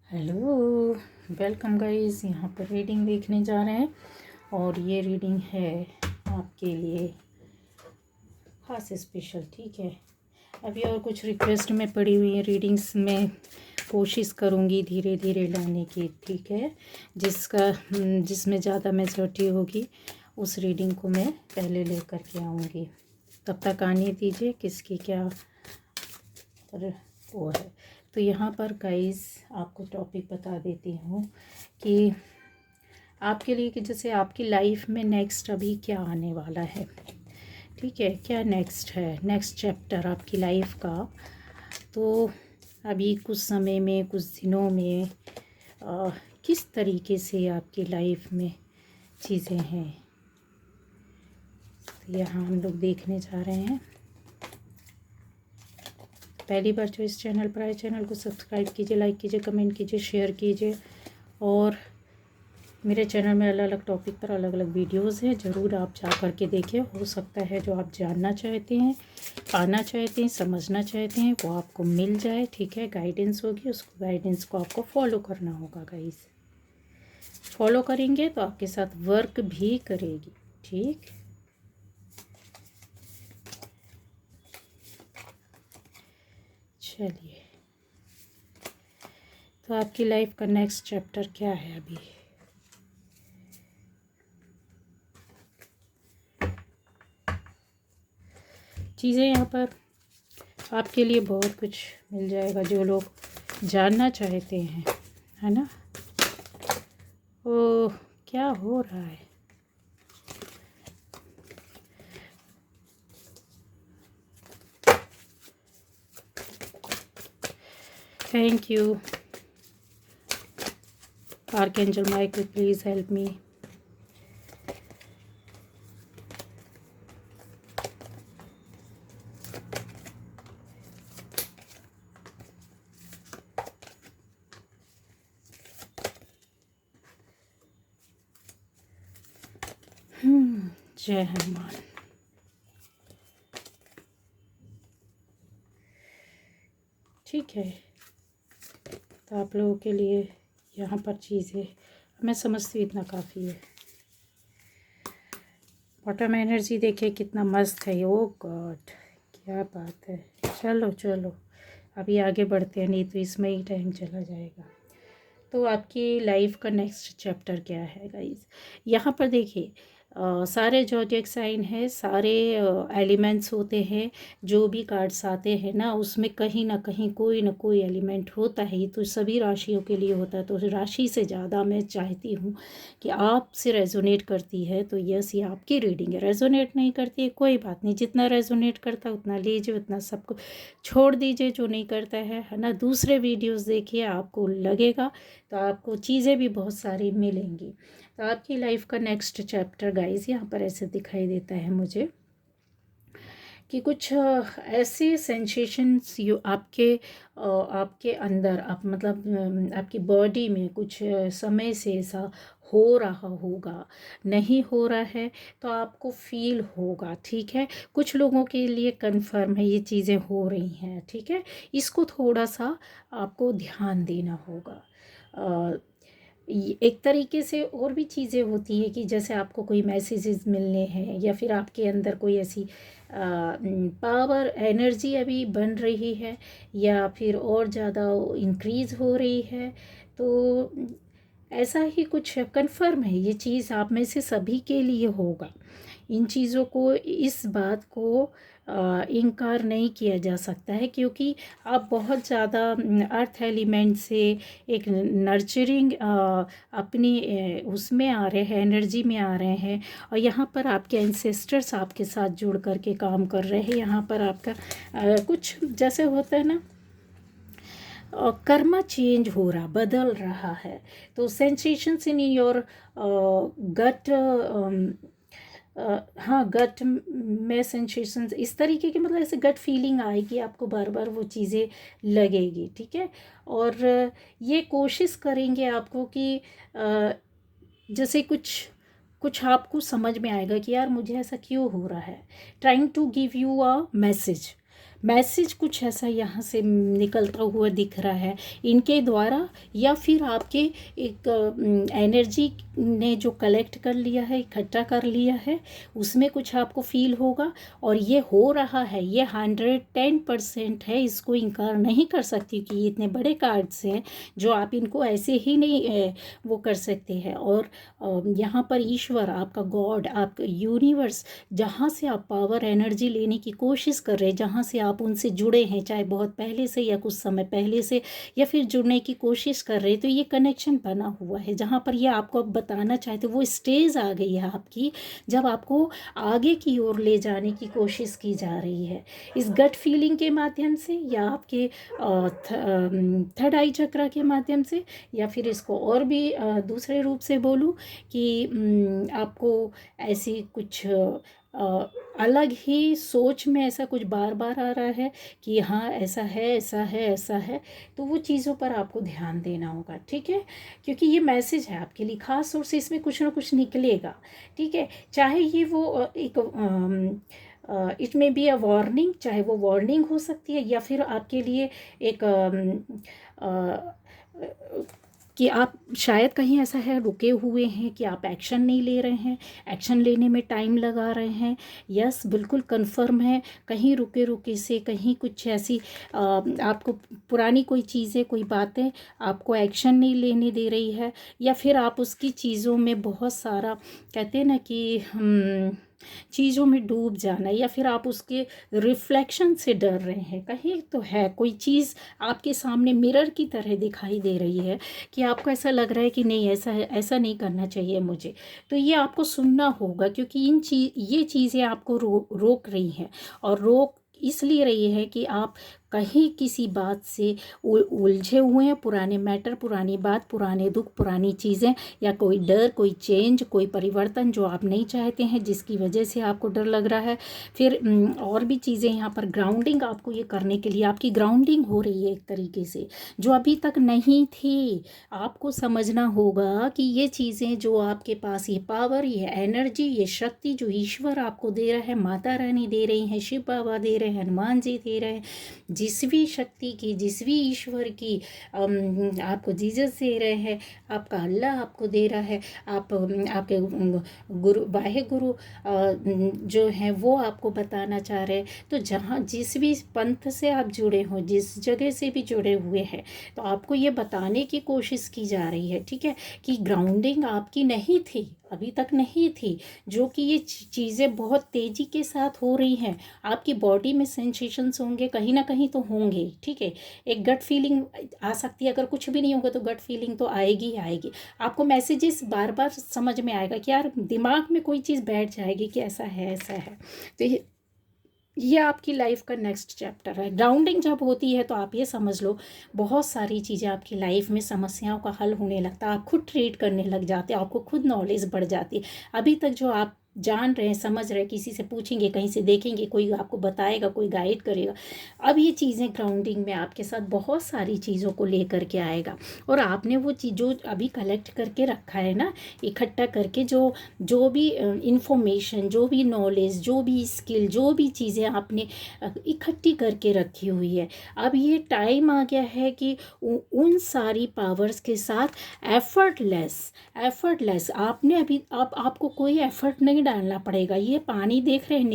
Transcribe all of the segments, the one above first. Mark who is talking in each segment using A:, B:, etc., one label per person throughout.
A: Hello, welcome guys. यहाँ पर reading देखने जा रहे हैं और ये रीडिंग है आपके लिए खास स्पेशल। ठीक है, अभी और कुछ रिक्वेस्ट में पड़ी हुई है रीडिंग्स में कोशिश करूँगी धीरे धीरे लाने की। ठीक है, जिसमें ज़्यादा मेजॉरिटी होगी उस रीडिंग को मैं पहले लेकर के आऊँगी। तब तक आने दीजिए किसकी क्या पर वो है। तो यहाँ पर गाइस आपको टॉपिक बता देती हूँ कि आपके लिए कि जैसे आपकी लाइफ में नेक्स्ट अभी क्या आने वाला है। ठीक है, क्या नेक्स्ट है, नेक्स्ट चैप्टर आपकी लाइफ का। तो अभी कुछ समय में, कुछ दिनों में किस तरीके से आपकी लाइफ में चीज़ें हैं, तो यहाँ हम लोग देखने जा रहे हैं। पहली बार जो इस चैनल पर आए, चैनल को सब्सक्राइब कीजिए, लाइक कीजिए, कमेंट कीजिए, शेयर कीजिए। और मेरे चैनल में अलग अलग टॉपिक पर अलग अलग वीडियोस हैं, ज़रूर आप जा कर के देखिए। हो सकता है जो आप जानना चाहते हैं, पाना चाहते हैं, समझना चाहते हैं, वो आपको मिल जाए। ठीक है, गाइडेंस होगी, उसको गाइडेंस को आपको फॉलो करना होगा गाइस। फॉलो करेंगे तो आपके साथ वर्क भी करेगी। ठीक, चलिए, तो आपकी लाइफ का नेक्स्ट चैप्टर क्या है अभी। चीज़ें यहाँ पर आपके लिए बहुत कुछ मिल जाएगा जो लोग जानना चाहते हैं, है ना। ओ, क्या हो रहा है। Thank you archangel Michael, please help me. जय हनुमान। ठीक है, तो आप लोगों के लिए यहाँ पर चीज़ें मैं समझती हूँ, इतना काफ़ी है। बॉटम एनर्जी देखिए कितना मस्त है। ओ गॉड, क्या बात है। चलो चलो, अभी आगे बढ़ते हैं, नहीं तो इसमें ही टाइम चला जाएगा। तो आपकी लाइफ का नेक्स्ट चैप्टर क्या है गाइस। यहाँ पर देखिए सारे ज़ोडिएक साइन है, सारे एलिमेंट्स होते हैं। जो भी कार्ड्स आते हैं ना, उसमें कहीं ना कहीं कोई ना कोई एलिमेंट होता है। तो सभी राशियों के लिए होता है। तो राशि से ज़्यादा मैं चाहती हूँ कि आपसे रेजोनेट करती है तो यस, ये आपकी रीडिंग है। रेजोनेट नहीं करती है कोई बात नहीं, जितना रेजोनेट करता है उतना लीजिए, उतना सबको छोड़ दीजिए जो नहीं करता है ना। दूसरे वीडियोस देखिए, आपको लगेगा तो आपको चीज़ें भी बहुत सारी मिलेंगी। तो आपकी लाइफ का नेक्स्ट चैप्टर गाइस यहाँ पर ऐसे दिखाई देता है मुझे कि कुछ ऐसे सेंसेशंस यू आपके अंदर, आप मतलब आपकी बॉडी में कुछ समय से ऐसा हो रहा होगा। नहीं हो रहा है तो आपको फील होगा। ठीक है, कुछ लोगों के लिए कंफर्म है ये चीज़ें हो रही हैं। ठीक है, इसको थोड़ा सा आपको ध्यान देना होगा। एक तरीके से और भी चीज़ें होती है कि जैसे आपको कोई मैसेजेस मिलने हैं या फिर आपके अंदर कोई ऐसी पावर एनर्जी अभी बन रही है या फिर और ज़्यादा इंक्रीज़ हो रही है। तो ऐसा ही कुछ कंफर्म है, ये चीज़ आप में से सभी के लिए होगा। इन चीज़ों को, इस बात को इनकार नहीं किया जा सकता है, क्योंकि आप बहुत ज़्यादा अर्थ एलिमेंट से एक नर्चरिंग अपनी उसमें आ रहे हैं, एनर्जी में आ रहे हैं। और यहाँ पर आपके एंसेस्टर्स आपके साथ जुड़ कर के काम कर रहे हैं। यहाँ पर आपका कुछ जैसे होता है ना, कर्मा चेंज हो रहा, बदल रहा है। तो सेंसेशंस इन योर गट, हाँ गट में सेंसेशंस इस तरीके की, मतलब ऐसे गट फीलिंग आएगी आपको, बार बार वो चीज़ें लगेगी। ठीक है, और ये कोशिश करेंगे आपको कि जैसे कुछ कुछ आपको समझ में आएगा कि यार मुझे ऐसा क्यों हो रहा है। Trying to give you a message, message कुछ ऐसा यहाँ से निकलता हुआ दिख रहा है इनके द्वारा, या फिर आपके एक एनर्जी ने जो कलेक्ट कर लिया है, इकट्ठा कर लिया है, उसमें कुछ आपको फील होगा। और ये हो रहा है, ये 110% है, इसको इनकार नहीं कर सकती कि ये इतने बड़े कार्ड्स हैं जो आप इनको ऐसे ही नहीं वो कर सकते हैं। और यहाँ पर ईश्वर, आपका गॉड, आपका यूनिवर्स, जहाँ से आप पावर एनर्जी लेने की कोशिश कर रहे हैं, जहाँ से आप उनसे जुड़े हैं, चाहे बहुत पहले से या कुछ समय पहले से, या फिर जुड़ने की कोशिश कर रहे हैं, तो ये कनेक्शन बना हुआ है। जहाँ पर ये आपको बताना चाहते, वो स्टेज आ गई है आपकी जब आपको आगे की ओर ले जाने की कोशिश की जा रही है, इस गट फीलिंग के माध्यम से, या आपके थर्ड आई चक्रा के माध्यम से, या फिर इसको और भी दूसरे रूप से बोलूँ कि आपको ऐसी कुछ अलग ही सोच में ऐसा कुछ बार बार आ रहा है कि हाँ ऐसा है, ऐसा है, ऐसा है। तो वो चीज़ों पर आपको ध्यान देना होगा, ठीक है, क्योंकि ये मैसेज है आपके लिए खास तौर से, इसमें कुछ ना कुछ निकलेगा, ठीक है। चाहे ये वो एक it may be a warning, चाहे वो वार्निंग हो सकती है, या फिर आपके लिए एक कि आप शायद कहीं ऐसा है रुके हुए हैं कि आप एक्शन नहीं ले रहे हैं, एक्शन लेने में टाइम लगा रहे हैं। यस, बिल्कुल कंफर्म है, कहीं रुके रुके से, कहीं कुछ ऐसी आपको पुरानी कोई चीज़ें, कोई बातें आपको एक्शन नहीं लेने दे रही है, या फिर आप उसकी चीज़ों में बहुत सारा कहते हैं ना कि चीज़ों में डूब जाना, या फिर आप उसके रिफ्लेक्शन से डर रहे हैं। कहीं तो है कोई चीज़ आपके सामने मिरर की तरह दिखाई दे रही है कि आपको ऐसा लग रहा है कि नहीं ऐसा है, ऐसा नहीं करना चाहिए मुझे। तो ये आपको सुनना होगा, क्योंकि ये चीज़ें आपको रोक रही हैं, और रोक इसलिए रही है कि आप कहीं किसी बात से उलझे हुए हैं, पुराने मैटर, पुरानी बात, पुराने दुख, पुरानी चीज़ें, या कोई डर, कोई चेंज, कोई परिवर्तन जो आप नहीं चाहते हैं, जिसकी वजह से आपको डर लग रहा है। फिर और भी चीज़ें यहाँ पर ग्राउंडिंग आपको ये करने के लिए, आपकी ग्राउंडिंग हो रही है एक तरीके से जो अभी तक नहीं थी। आपको समझना होगा कि ये चीज़ें जो आपके पास, ये पावर, ये एनर्जी, ये शक्ति जो ईश्वर आपको दे रहा है, माता रानी दे रही हैं, शिव बाबा दे रहे हैं, हनुमान जी दे रहे हैं, जिस भी शक्ति की, जिस भी ईश्वर की आपको जीसस दे रहे हैं, आपका अल्लाह आपको दे रहा है, आपके गुरु, वाहे गुरु जो हैं वो आपको बताना चाह रहे हैं। तो जहाँ जिस भी पंथ से आप जुड़े हो, जिस जगह से भी जुड़े हुए हैं, तो आपको ये बताने की कोशिश की जा रही है, ठीक है, कि ग्राउंडिंग आपकी नहीं थी, अभी तक नहीं थी, जो कि ये चीज़ें बहुत तेज़ी के साथ हो रही हैं। आपकी बॉडी में सेंसेशंस होंगे, कहीं ना कहीं तो होंगे, ठीक है। एक गट फीलिंग आ सकती है, अगर कुछ भी नहीं होगा तो गट फीलिंग तो आएगी ही आएगी। आपको मैसेजेस बार बार समझ में आएगा कि यार दिमाग में कोई चीज़ बैठ जाएगी कि ऐसा है, ऐसा है। तो ये आपकी लाइफ का नेक्स्ट चैप्टर है। ग्राउंडिंग जब होती है तो आप ये समझ लो बहुत सारी चीज़ें आपकी लाइफ में, समस्याओं का हल होने लगता है, आप खुद ट्रीट करने लग जाते हैं, आपको खुद नॉलेज बढ़ जाती है। अभी तक जो आप जान रहे हैं, समझ रहे हैं, किसी से पूछेंगे, कहीं से देखेंगे, कोई आपको बताएगा, कोई गाइड करेगा, अब ये चीज़ें ग्राउंडिंग में आपके साथ बहुत सारी चीज़ों को ले करके आएगा। और आपने वो चीज़ जो अभी कलेक्ट करके रखा है ना, इकट्ठा करके, जो भी इंफॉर्मेशन, जो भी नॉलेज, जो भी स्किल, जो भी चीज़ें आपने इकट्ठी करके रखी हुई है, अब ये टाइम आ गया है कि उन सारी पावर्स के साथ एफर्टलेस आपने अभी आपको कोई एफर्ट नहीं डालना पड़ेगा। ये पानी देख रहे हैं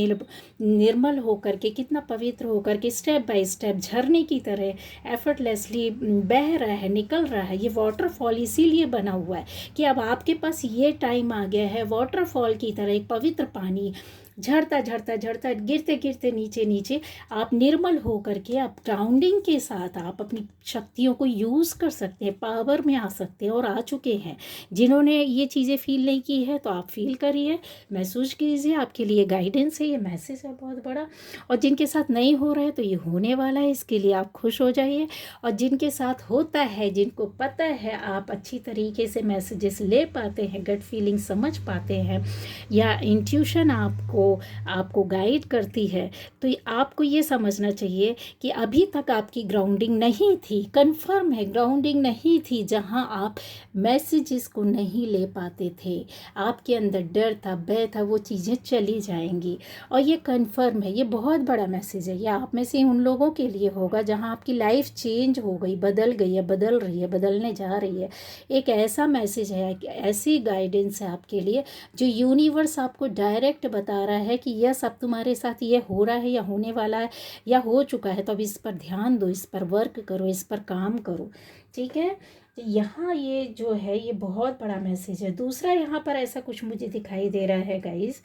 A: निर्मल होकर के, कितना पवित्र होकर के, स्टेप बाय स्टेप झरने की तरह एफर्टलेसली बह रहा है, निकल रहा है। ये वाटरफॉल इसीलिए बना हुआ है कि अब आपके पास ये टाइम आ गया है, वाटरफॉल की तरह एक पवित्र पानी झड़ता झड़ता झड़ता, गिरते गिरते नीचे आप निर्मल हो करके, आप ग्राउंडिंग के साथ आप अपनी शक्तियों को यूज़ कर सकते हैं, पावर में आ सकते हैं, और आ चुके हैं। जिन्होंने ये चीज़ें फील नहीं की है तो आप फील करिए, महसूस कीजिए, आपके लिए गाइडेंस है, ये मैसेज है बहुत बड़ा। और जिनके साथ नहीं हो रहा है तो ये होने वाला है, इसके लिए आप खुश हो जाइए। और जिनके साथ होता है, जिनको पता है, आप अच्छी तरीके से मैसेजेस ले पाते हैं, गट फीलिंग समझ पाते हैं, या इंट्यूशन आपको वो आपको गाइड करती है, तो आपको ये समझना चाहिए कि अभी तक आपकी ग्राउंडिंग नहीं थी, कंफर्म है ग्राउंडिंग नहीं थी, जहाँ आप मैसेजेस को नहीं ले पाते थे, आपके अंदर डर था, भय था, वो चीज़ें चली जाएंगी। और ये कंफर्म है, ये बहुत बड़ा मैसेज है। ये आप में से उन लोगों के लिए होगा जहाँ आपकी लाइफ चेंज हो गई, बदल गई है, बदल रही है, बदलने जा रही है। एक ऐसा मैसेज है, ऐसी गाइडेंस है आपके लिए जो यूनिवर्स आपको डायरेक्ट बता रहा है कि यस अब तुम्हारे साथ ये हो रहा है या होने वाला है या हो चुका है, तो अब इस पर ध्यान दो, इस पर वर्क करो, इस पर काम करो। ठीक है, तो यहाँ ये जो है ये बहुत बड़ा मैसेज है। दूसरा यहाँ पर ऐसा कुछ मुझे दिखाई दे रहा है गाइस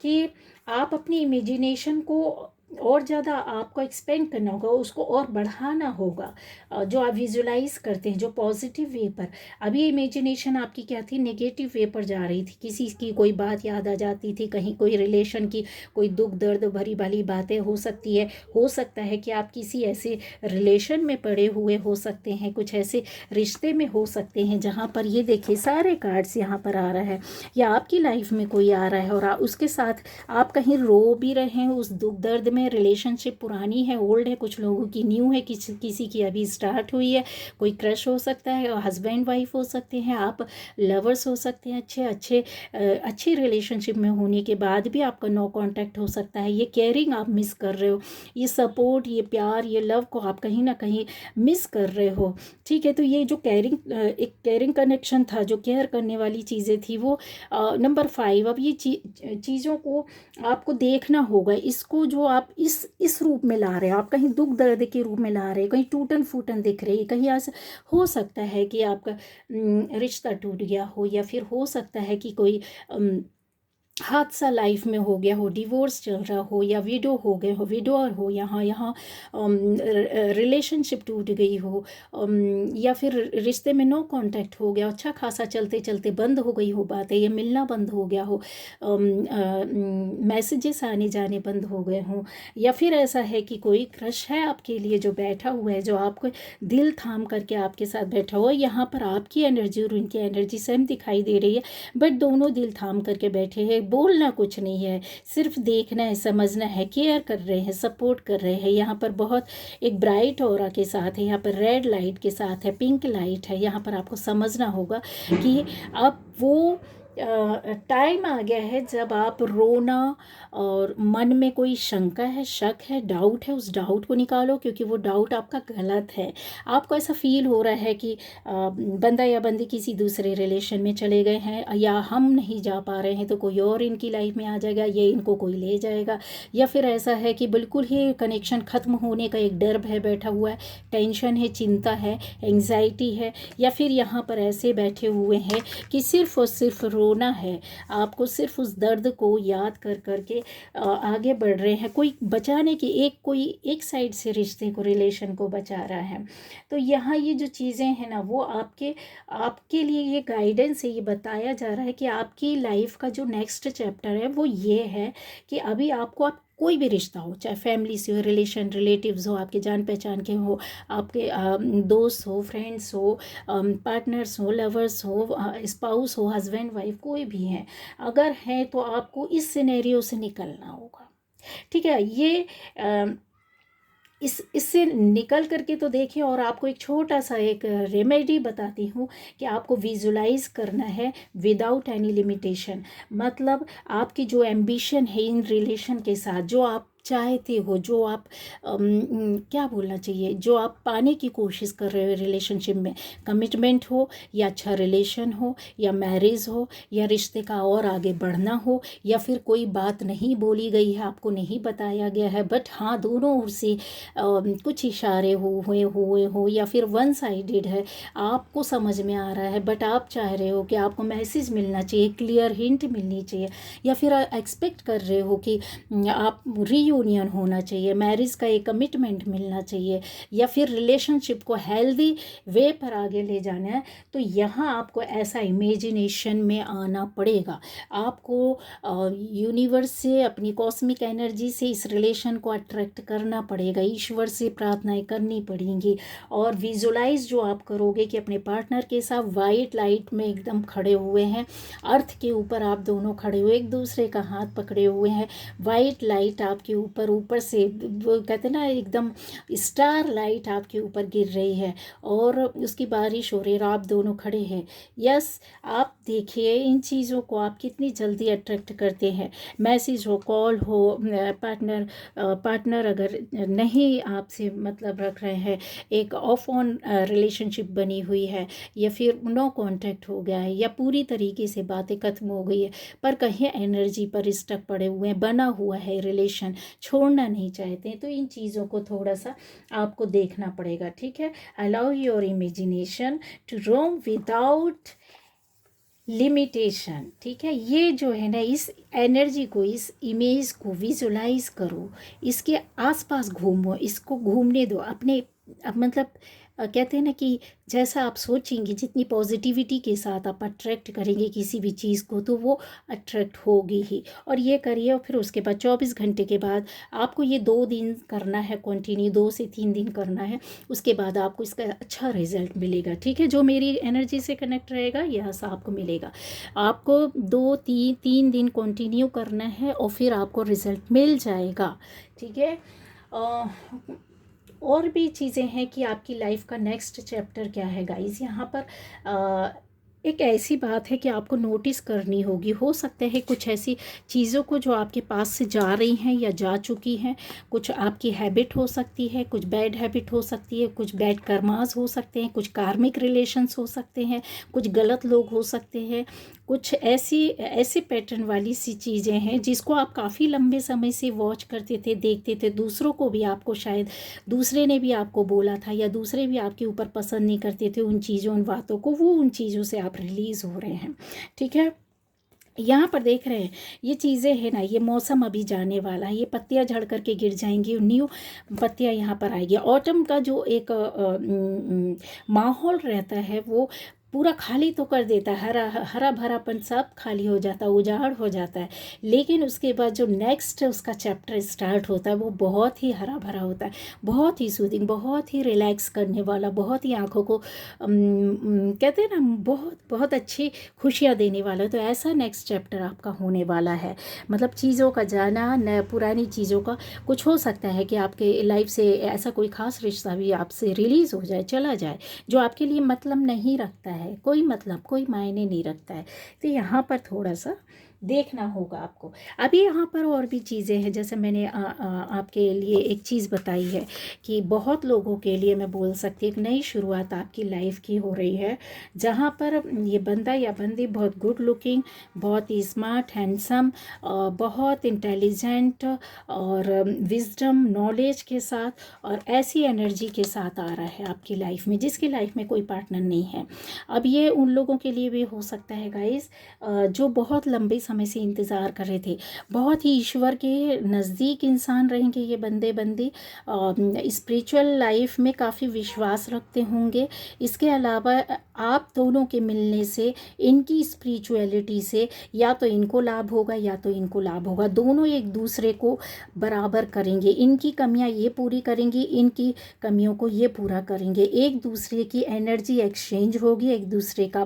A: कि आप अपनी इमेजिनेशन को और ज़्यादा आपको एक्सपेंड करना होगा, उसको और बढ़ाना होगा। जो आप विजुलाइज करते हैं जो पॉजिटिव वे पर, अभी इमेजिनेशन आपकी क्या थी, नेगेटिव वे पर जा रही थी, किसी की कोई बात याद आ जाती थी, कहीं कोई रिलेशन की कोई दुख दर्द भरी वाली बातें हो सकती है। हो सकता है कि आप किसी ऐसे रिलेशन में पड़े हुए हो सकते हैं, कुछ ऐसे रिश्ते में हो सकते हैं जहाँ पर ये देखिए सारे कार्ड्स यहाँ पर आ रहा है, या आपकी लाइफ में कोई आ रहा है और उसके साथ आप कहीं रो भी रहे हैं उस दुख दर्द में। रिलेशनशिप पुरानी है, ओल्ड है, कुछ लोगों की न्यू है, किसी की अभी स्टार्ट हुई है, कोई क्रश हो सकता है, हस्बैंड वाइफ हो सकते हैं, आप लवर्स हो सकते हैं, अच्छे रिलेशनशिप में होने के बाद भी आपका नो कांटेक्ट हो सकता है। ये केयरिंग आप मिस कर रहे हो, ये सपोर्ट, ये प्यार, ये लव को आप कहीं ना कहीं मिस कर रहे हो। ठीक है, तो ये जो एक केयरिंग कनेक्शन था, जो केयर करने वाली चीज़ें थी, वो नंबर 5। अब ये चीज़ों को आपको देखना होगा, इसको जो आप इस रूप में ला रहे हैं, आप कहीं दुख दर्द के रूप में ला रहे हैं, कहीं टूटन फूटन दिख रही है, कहीं ऐसा हो सकता है कि आपका रिश्ता टूट गया हो, या फिर हो सकता है कि कोई हादसा लाइफ में हो गया हो, डिवोर्स चल रहा हो, या विडो हो गए हो, विडोअर हो, यहाँ रिलेशनशिप टूट गई हो, या फिर रिश्ते में नो कांटेक्ट हो गया, अच्छा खासा चलते चलते बंद हो गई हो बातें, या मिलना बंद हो गया हो, मैसेजेस आने जाने बंद हो गए हों, या फिर ऐसा है कि कोई क्रश है आपके लिए जो बैठा हुआ है, जो आपको दिल थाम करके आपके साथ बैठा हुआ है। यहाँ पर आपकी एनर्जी और उनकी एनर्जी सेम दिखाई दे रही है, बट दोनों दिल थाम करके बैठे हैं, बोलना कुछ नहीं है, सिर्फ देखना है, समझना है, केयर कर रहे हैं, सपोर्ट कर रहे हैं। यहाँ पर बहुत एक ब्राइट ऑरा के साथ है, यहाँ पर रेड लाइट के साथ है, पिंक लाइट है। यहाँ पर आपको समझना होगा कि अब वो टाइम आ गया है जब आप रोना और मन में कोई शंका है, शक है, डाउट है, उस डाउट को निकालो, क्योंकि वो डाउट आपका गलत है। आपको ऐसा फील हो रहा है कि बंदा या बंदी किसी दूसरे रिलेशन में चले गए हैं, या हम नहीं जा पा रहे हैं तो कोई और इनकी लाइफ में आ जाएगा, ये इनको कोई ले जाएगा, या फिर ऐसा है कि बिल्कुल ही कनेक्शन ख़त्म होने का एक डर है बैठा हुआ है, टेंशन है, चिंता है, एंग्जाइटी है, या फिर यहाँ पर ऐसे बैठे हुए हैं कि सिर्फ और सिर्फ रोना है, आपको सिर्फ उस दर्द को याद कर करके आगे बढ़ रहे हैं, कोई बचाने की कोई एक साइड से रिश्ते को, रिलेशन को बचा रहा है। तो यहाँ ये जो चीज़ें हैं ना, वो आपके लिए ये गाइडेंस है, ये बताया जा रहा है कि आपकी लाइफ का जो नेक्स्ट चैप्टर है वो ये है कि अभी आपको कोई भी रिश्ता हो, चाहे फैमिली से हो, रिलेटिव्स हो, आपके जान पहचान के हो, आपके दोस्त हो, फ्रेंड्स हो, पार्टनर्स हो, लवर्स हो, स्पाउस हो, हस्बैंड वाइफ, कोई भी हैं, अगर हैं तो आपको इस सिनेरियो से निकलना होगा। ठीक है, ये इससे निकल करके तो देखिए, और आपको एक छोटा सा एक रेमेडी बताती हूँ कि आपको विजुलाइज करना है विदाउट एनी लिमिटेशन। मतलब आपकी जो एम्बिशन है इन रिलेशन के साथ, जो आप चाहते हो, जो आप क्या बोलना चाहिए, जो आप पाने की कोशिश कर रहे हो रिलेशनशिप में, कमिटमेंट हो, या अच्छा रिलेशन हो, या मैरिज हो, या रिश्ते का और आगे बढ़ना हो, या फिर कोई बात नहीं बोली गई है, आपको नहीं बताया गया है, बट हाँ दोनों ओर से कुछ इशारे हुए हो, या फिर वन साइडेड है, आपको समझ में आ रहा है, बट आप चाह रहे हो कि आपको मैसेज मिलना चाहिए, क्लियर हिंट मिलनी चाहिए, या फिर एक्सपेक्ट कर रहे हो कि आप यूनियन होना चाहिए, मैरिज का एक कमिटमेंट मिलना चाहिए, या फिर रिलेशनशिप को हेल्दी वे पर आगे ले जाना है, तो यहाँ आपको ऐसा इमेजिनेशन में आना पड़ेगा। आपको यूनिवर्स से, अपनी कॉस्मिक एनर्जी से इस रिलेशन को अट्रैक्ट करना पड़ेगा, ईश्वर से प्रार्थनाएं करनी पड़ेंगी, और विजुलाइज जो आप करोगे कि अपने पार्टनर के साथ वाइट लाइट में एकदम खड़े हुए हैं, अर्थ के ऊपर आप दोनों खड़े हुए, एक दूसरे का हाथ पकड़े हुए हैं, वाइट लाइट आपके ऊपर, ऊपर से वो कहते हैं ना एकदम स्टार लाइट आपके ऊपर गिर रही है, और उसकी बारिश हो रही है, आप दोनों खड़े हैं। यस, आप देखिए इन चीज़ों को आप कितनी जल्दी अट्रैक्ट करते हैं। मैसेज हो, कॉल हो, पार्टनर अगर नहीं आपसे मतलब रख रहे हैं, एक ऑफ ऑन रिलेशनशिप बनी हुई है, या फिर नो कांटेक्ट हो गया है, या पूरी तरीके से बातें खत्म हो गई है, पर कहीं एनर्जी पर स्टक पड़े हुए हैं, बना हुआ है रिलेशन, छोड़ना नहीं चाहते हैं, तो इन चीज़ों को थोड़ा सा आपको देखना पड़ेगा। ठीक है, allow your imagination to roam without limitation. ठीक है, ये जो है ना, इस एनर्जी को, इस इमेज को विजुलाइज करो, इसके आसपास घूमो, इसको घूमने दो अपने। अब मतलब कहते हैं ना कि जैसा आप सोचेंगे, जितनी पॉजिटिविटी के साथ आप अट्रैक्ट करेंगे किसी भी चीज़ को, तो वो अट्रैक्ट होगी ही। और ये करिए, और फिर उसके बाद 24 घंटे के बाद आपको ये 2 दिन करना है कंटिन्यू, 2 से 3 दिन करना है, उसके बाद आपको इसका अच्छा रिजल्ट मिलेगा। ठीक है, जो मेरी एनर्जी से कनेक्ट रहेगा यह सब आपको मिलेगा। आपको 2-3 दिन कंटिन्यू करना है, और फिर आपको रिजल्ट मिल जाएगा। ठीक है, और भी चीज़ें हैं कि आपकी लाइफ का नेक्स्ट चैप्टर क्या है गाइस। यहाँ पर एक ऐसी बात है कि आपको नोटिस करनी होगी, हो सकता है कुछ ऐसी चीज़ों को जो आपके पास से जा रही हैं या जा चुकी हैं, कुछ आपकी हैबिट हो सकती है, कुछ बैड हैबिट हो सकती है, कुछ बैड कर्मास हो सकते हैं, कुछ कार्मिक रिलेशंस हो सकते हैं, कुछ गलत लोग हो सकते हैं, कुछ ऐसे पैटर्न वाली सी चीज़ें हैं जिसको आप काफ़ी लंबे समय से वॉच करते थे, देखते थे, दूसरों को भी आपको शायद दूसरे ने भी आपको बोला था, या दूसरे भी आपके ऊपर पसंद नहीं करते थे उन चीज़ों, उन बातों को, वो उन चीज़ों से आप रिलीज़ हो रहे हैं। ठीक है, यहाँ पर देख रहे हैं ये चीज़ें हैं ना, ये मौसम अभी जाने वाला है, ये पत्तियाँ झड़ करके गिर जाएंगी, न्यू पत्तियाँ यहाँ पर आएगी। ऑटम का जो एक माहौल रहता है वो पूरा खाली तो कर देता है, हरा भरापन सब खाली हो जाता है, उजाड़ हो जाता है, लेकिन उसके बाद जो नेक्स्ट उसका चैप्टर स्टार्ट होता है वो बहुत ही हरा भरा होता है, बहुत ही सूदिंग, बहुत ही रिलैक्स करने वाला, बहुत ही आँखों को कहते हैं ना बहुत बहुत अच्छी खुशियाँ देने वाला। तो ऐसा नेक्स्ट चैप्टर आपका होने वाला है। मतलब चीज़ों का जाना, न पुरानी चीज़ों का, कुछ हो सकता है कि आपके लाइफ से ऐसा कोई ख़ास रिश्ता भी आपसे रिलीज़ हो जाए, चला जाए, जो आपके लिए मतलब नहीं रखता है, कोई मतलब कोई मायने नहीं रखता है। तो यहाँ पर थोड़ा सा देखना होगा आपको। अभी यहाँ पर और भी चीज़ें हैं, जैसे मैंने आपके लिए एक चीज़ बताई है कि बहुत लोगों के लिए मैं बोल सकती हूँ एक नई शुरुआत आपकी लाइफ की हो रही है, जहाँ पर ये बंदा या बंदी बहुत गुड लुकिंग, बहुत ही स्मार्ट, हैंडसम, बहुत इंटेलिजेंट और विजडम, नॉलेज के साथ और ऐसी एनर्जी के साथ आ रहा है आपकी लाइफ में, जिसकी लाइफ में कोई पार्टनर नहीं है। अब ये उन लोगों के लिए भी हो सकता है गाइस जो बहुत लंबे समय से इंतज़ार कर रहे थे, बहुत ही ईश्वर के नज़दीक इंसान रहेंगे ये बंदे बंदी, स्पिरिचुअल लाइफ में काफ़ी विश्वास रखते होंगे। इसके अलावा आप दोनों के मिलने से, इनकी स्पिरिचुअलिटी से या तो इनको लाभ होगा या तो इनको लाभ होगा, दोनों एक दूसरे को बराबर करेंगे, इनकी कमियां ये पूरी करेंगी, इनकी कमियों को ये पूरा करेंगे, एक दूसरे की एनर्जी एक्सचेंज होगी, एक दूसरे का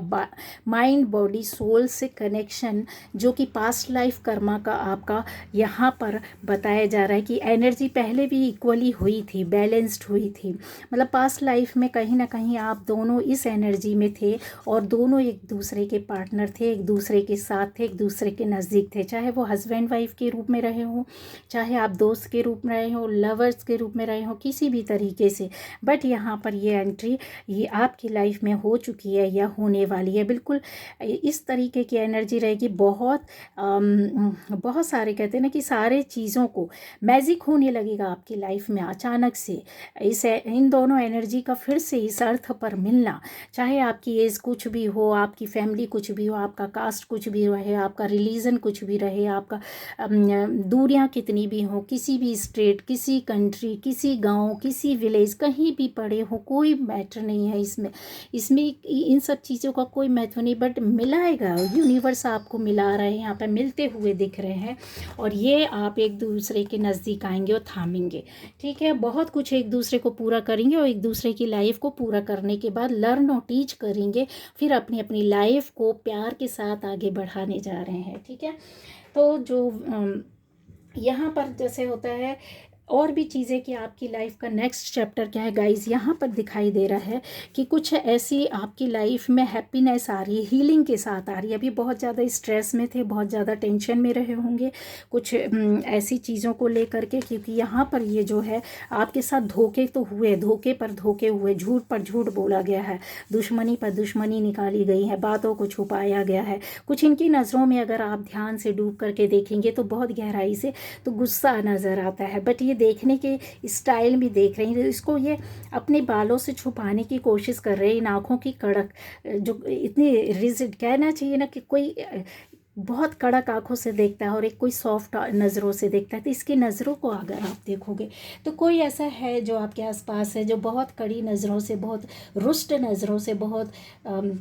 A: माइंड बॉडी सोल से कनेक्शन, जो कि पास्ट लाइफ कर्मा का आपका यहाँ पर बताया जा रहा है कि एनर्जी पहले भी इक्वली हुई थी, बैलेंस्ड हुई थी। मतलब पास्ट लाइफ में कहीं ना कहीं आप दोनों इस एनर्जी में थे और दोनों एक दूसरे के पार्टनर थे, एक दूसरे के साथ थे, एक दूसरे के नज़दीक थे, चाहे वो हस्बैंड वाइफ के रूप में रहे हो, चाहे आप दोस्त के रूप में रहे हो, लवर्स के रूप में रहे हो, किसी भी तरीके से। बट यहाँ पर ये एंट्री ये आपकी लाइफ में हो चुकी है या होने वाली है। बिल्कुल इस तरीके की एनर्जी रहेगी, बहुत बहुत सारे कहते हैं ना कि सारे चीज़ों को मैजिक होने लगेगा आपकी लाइफ में अचानक से। इन दोनों एनर्जी का फिर से इस अर्थ पर मिलना, चाहे आपकी एज कुछ भी हो, आपकी फैमिली कुछ भी हो, आपका कास्ट कुछ भी रहे, आपका रिलीजन कुछ भी रहे, आपका दूरियां कितनी भी हो, किसी भी स्टेट, किसी कंट्री, किसी गांव, किसी विलेज, कहीं भी पड़े हो, कोई मैटर नहीं है इसमें। इन सब चीज़ों का कोई महत्व नहीं, बट मिलाएगा यूनिवर्स, आपको मिला रहे हैं, यहाँ पर मिलते हुए दिख रहे हैं, और ये आप एक दूसरे के नज़दीक आएंगे और थामेंगे। ठीक है, बहुत कुछ एक दूसरे को पूरा करेंगे और एक दूसरे की लाइफ को पूरा करने के बाद लर्न और टीच करेंगे, फिर अपनी अपनी लाइफ को प्यार के साथ आगे बढ़ाने जा रहे हैं। ठीक है, तो जो यहाँ पर जैसे होता है और भी चीज़ें कि आपकी लाइफ का नेक्स्ट चैप्टर क्या है गाइस, यहाँ पर दिखाई दे रहा है कि कुछ ऐसी आपकी लाइफ में हैप्पीनेस आ रही है, हीलिंग के साथ आ रही है। अभी बहुत ज़्यादा स्ट्रेस में थे, बहुत ज़्यादा टेंशन में रहे होंगे कुछ ऐसी चीज़ों को लेकर के, क्योंकि यहाँ पर ये जो है आपके साथ धोखे तो हुए, धोखे पर धोखे हुए, झूठ पर झूठ बोला गया है, दुश्मनी पर दुश्मनी निकाली गई है, बातों को छुपाया गया है। कुछ इनकी नज़रों में अगर आप ध्यान से डूब करके देखेंगे तो बहुत गहराई से तो गुस्सा नज़र आता है, बट ये देखने के स्टाइल भी देख रही हैं, इसको ये अपने बालों से छुपाने की कोशिश कर रहे हैं। इन आँखों की कड़क जो इतनी रिजिड, कहना चाहिए ना कि कोई बहुत कड़क आंखों से देखता है और एक कोई सॉफ्ट नज़रों से देखता है, तो इसकी नज़रों को अगर आप देखोगे तो कोई ऐसा है जो आपके आसपास है जो बहुत कड़ी नज़रों से, बहुत रुष्ट नज़रों से, बहुत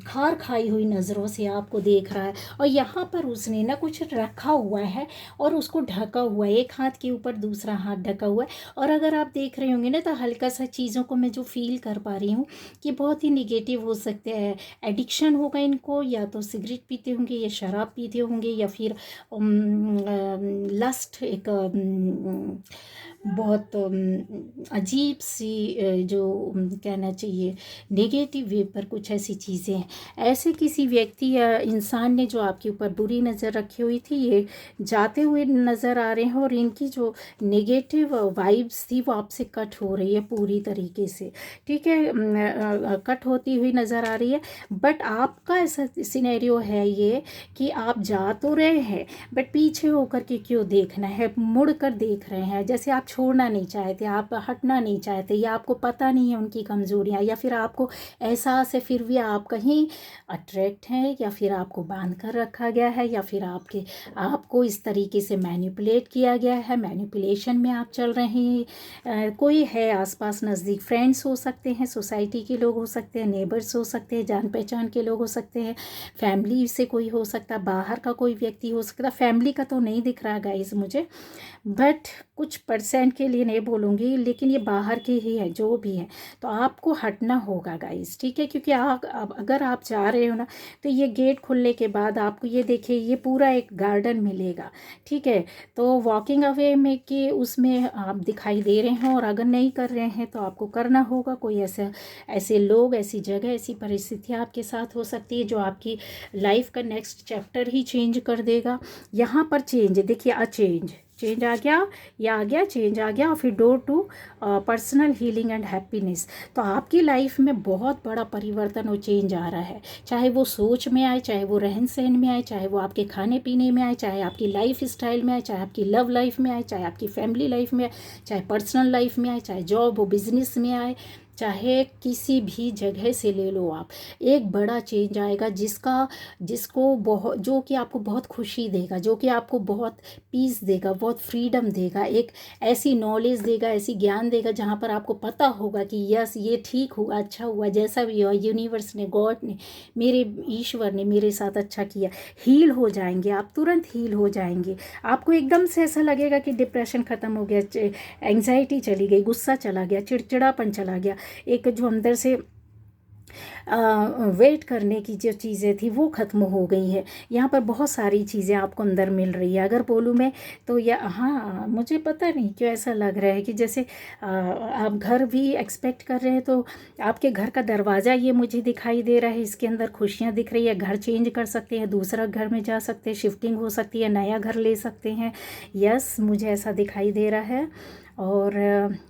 A: खार खाई हुई नज़रों से आपको देख रहा है, और यहाँ पर उसने ना कुछ रखा हुआ है और उसको ढका हुआ है, एक हाथ के ऊपर दूसरा हाथ ढका हुआ है। और अगर आप देख रहे होंगे ना तो हल्का सा चीज़ों को मैं जो फील कर पा रही हूँ कि बहुत ही निगेटिव हो सकते हैं, एडिक्शन होगा इनको, या तो सिगरेट पीते होंगे या शराब पीते होंगे, या फिर लस्ट एक बहुत अजीब सी जो कहना चाहिए नेगेटिव वे पर कुछ ऐसी चीज़ें हैं। ऐसे किसी व्यक्ति या इंसान ने जो आपके ऊपर बुरी नज़र रखी हुई थी, ये जाते हुए नज़र आ रहे हैं, और इनकी जो नेगेटिव वाइब्स थी वो आपसे कट हो रही है पूरी तरीके से। ठीक है, कट होती हुई नज़र आ रही है। बट आपका ऐसा सिनेरियो है ये कि आप जा तो रहे हैं, बट पीछे होकर के क्यों देखना है, मुड़ कर देख रहे हैं, जैसे आप छोड़ना नहीं चाहते, आप हटना नहीं चाहते, या आपको पता नहीं है उनकी कमज़ोरियाँ, या फिर आपको एहसास है फिर भी आप कहीं अट्रैक्ट हैं, या फिर आपको बांध कर रखा गया है, या फिर आपको इस तरीके से मैनिपुलेट किया गया है, मैनिपुलेशन में आप चल रहे हैं। कोई है आसपास नज़दीक, फ्रेंड्स हो सकते हैं, सोसाइटी के लोग हो सकते हैं, नेबर्स हो सकते हैं, जान पहचान के लोग हो सकते हैं, फैमिली से कोई हो सकता है, बाहर का कोई व्यक्ति हो सकता है। फैमिली का तो नहीं दिख रहा गाइस मुझे, बट कुछ परसेंट के लिए नहीं बोलूँगी, लेकिन ये बाहर के ही है जो भी है, तो आपको हटना होगा गाइस। ठीक है, क्योंकि अगर आप जा रहे हो ना तो ये गेट खुलने के बाद आपको ये देखिए ये पूरा एक गार्डन मिलेगा। ठीक है, तो वॉकिंग अवे में कि उसमें आप दिखाई दे रहे हैं, और अगर नहीं कर रहे हैं तो आपको करना होगा। कोई ऐसे लोग, ऐसी जगह, ऐसी परिस्थितियाँ आपके साथ हो सकती है जो आपकी लाइफ का नेक्स्ट चैप्टर ही चेंज कर देगा। यहाँ पर चेंज देखिए, चेंज आ गया, या आ गया, चेंज आ गया, और फिर door to personal healing and happiness. तो आपकी लाइफ में बहुत बड़ा परिवर्तन और चेंज आ रहा है, चाहे वो सोच में आए, चाहे वो रहन सहन में आए, चाहे वो आपके खाने पीने में आए, चाहे आपकी लाइफ स्टाइल में आए, चाहे आपकी लव लाइफ में आए, चाहे आपकी फैमिली लाइफ में आए, चाहे पर्सनल लाइफ में आए, चाहे जॉब हो बिजनेस में आए, चाहे किसी भी जगह से ले लो आप, एक बड़ा चेंज आएगा जिसको बहुत, जो कि आपको बहुत खुशी देगा, जो कि आपको बहुत पीस देगा, बहुत फ्रीडम देगा, एक ऐसी नॉलेज देगा, ऐसी ज्ञान देगा जहाँ पर आपको पता होगा कि यस ये ठीक हुआ, अच्छा हुआ, जैसा भी हुआ, यूनिवर्स ने, गॉड ने, मेरे ईश्वर ने मेरे साथ अच्छा किया। हील हो जाएंगे आप, तुरंत हील हो जाएंगे। आपको एकदम से ऐसा लगेगा कि डिप्रेशन ख़त्म हो गया, एंग्जाइटी चली गई, गुस्सा चला गया, चिड़चिड़ापन चला गया, एक जो अंदर से वेट करने की जो चीज़ें थी वो ख़त्म हो गई है। यहाँ पर बहुत सारी चीज़ें आपको अंदर मिल रही है। अगर बोलूँ मैं तो हाँ, मुझे पता नहीं क्यों ऐसा लग रहा है कि जैसे आप घर भी एक्सपेक्ट कर रहे हैं, तो आपके घर का दरवाज़ा ये मुझे दिखाई दे रहा है, इसके अंदर खुशियाँ दिख रही है। घर चेंज कर सकते हैं, दूसरा घर में जा सकते हैं, शिफ्टिंग हो सकती है, नया घर ले सकते हैं। यस, मुझे ऐसा दिखाई दे रहा है। और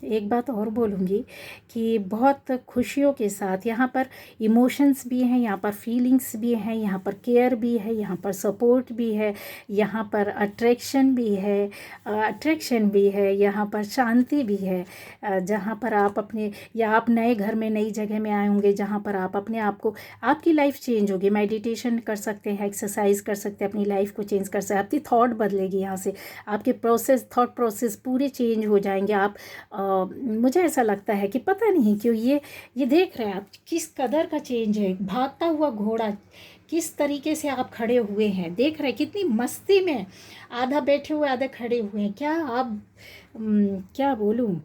A: एक बात और बोलूँगी कि बहुत खुशियों के साथ यहाँ पर इमोशंस भी हैं, यहाँ पर फीलिंग्स भी हैं, यहाँ पर केयर भी है, यहाँ पर सपोर्ट भी है, यहाँ पर अट्रैक्शन भी है, यहाँ पर शांति भी है। जहाँ पर आप अपने या आप नए घर में नई जगह में आए होंगे जहाँ पर आप अपने आप को, आपकी लाइफ चेंज होगी। मेडिटेशन कर सकते हैं, एक्सरसाइज कर सकते हैं, अपनी लाइफ को चेंज कर सकते हैं। आपकी थॉट बदलेगी, यहाँ से आपके थॉट प्रोसेस पूरे चेंज हो जाएंगे। आप मुझे ऐसा लगता है कि पता नहीं क्यों ये देख रहे हैं आप किस कदर का चेंज है। भागता हुआ घोड़ा किस तरीके से आप खड़े हुए हैं, देख रहे हैं कितनी मस्ती में, आधा बैठे हुए आधा खड़े हुए हैं। क्या आप क्या बोलूँ,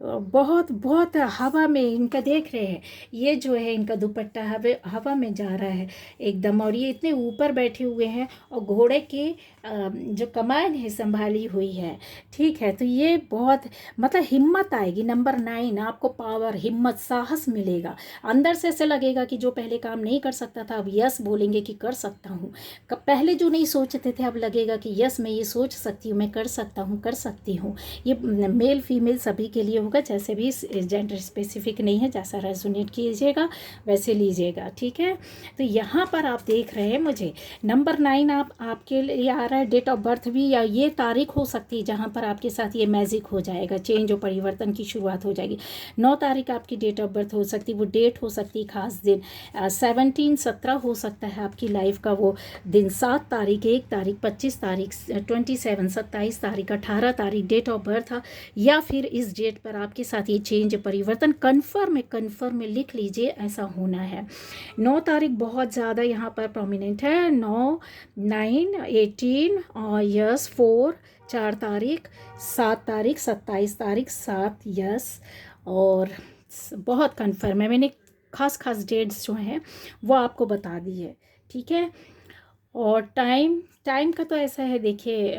A: बहुत बहुत हवा में इनका देख रहे हैं, ये जो है इनका दुपट्टा हवा में जा रहा है एकदम, और ये इतने ऊपर बैठे हुए हैं और घोड़े की जो कमान है संभाली हुई है। ठीक है, तो ये बहुत मतलब हिम्मत आएगी। नंबर 9, आपको पावर, हिम्मत, साहस मिलेगा। अंदर से ऐसे लगेगा कि जो पहले काम नहीं कर सकता था अब यस बोलेंगे कि कर सकता हूँ। पहले जो नहीं सोचते थे अब लगेगा कि यस मैं ये सोच सकती हूँ, मैं कर सकता हूँ, कर सकती हूँ। ये मेल फीमेल सभी के लिए होगा, जैसे भी जेंडर स्पेसिफिक नहीं है, जैसा रेजोनेट कीजिएगा वैसे लीजिएगा। ठीक है, तो यहाँ पर आप देख रहे हैं मुझे नंबर 9 आपके लिए आ रहा है। डेट ऑफ बर्थ भी या ये तारीख हो सकती है जहाँ पर आपके साथ ये मैजिक हो जाएगा, चेंज और परिवर्तन की शुरुआत हो जाएगी। 9 तारीख आपकी डेट ऑफ बर्थ हो सकती है, वो डेट हो सकती है खास दिन। 17 हो सकता है आपकी लाइफ का वो दिन। 7 तारीख, 1 तारीख, 25 तारीख, 27, 27 तारीख, 18 तारीख डेट ऑफ बर्थ, या फिर इस डेट पर आपके साथ ये चेंज परिवर्तन कन्फर्म में लिख लीजिए, ऐसा होना है। 9 तारीख बहुत ज़्यादा यहाँ पर प्रोमिनेंट है। 9, 9, 18 और यस 4, 4 तारीख, 7 तारीख, 27 तारीख, 7 यस, और बहुत कन्फर्म है। मैंने खास डेट्स जो हैं वो आपको बता दी है। ठीक है, और टाइम का तो ऐसा है, देखिए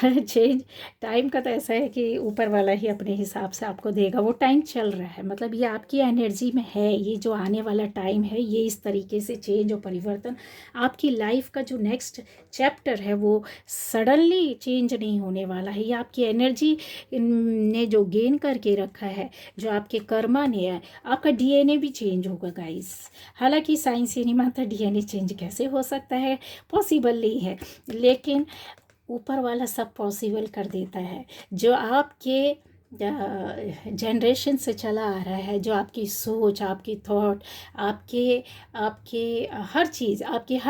A: चेंज टाइम का तो ऐसा है कि ऊपर वाला ही अपने हिसाब से आपको देगा। वो टाइम चल रहा है, मतलब ये आपकी एनर्जी में है। ये जो आने वाला टाइम है ये इस तरीके से चेंज और परिवर्तन, आपकी लाइफ का जो नेक्स्ट चैप्टर है वो सडनली चेंज नहीं होने वाला है। ये आपकी एनर्जी ने जो गेन करके रखा है, जो आपके कर्मा ने है, आपका डीएनए भी चेंज होगा गाइस। हालांकि साइंस ये नहीं मानता डीएनए चेंज कैसे हो सकता है, पॉसिबल नहीं है, लेकिन ऊपर वाला सब पॉसिबल कर देता है। जो आपके जनरेशन से चला आ रहा है, जो आपकी सोच, आपकी थॉट, आपके आपके हर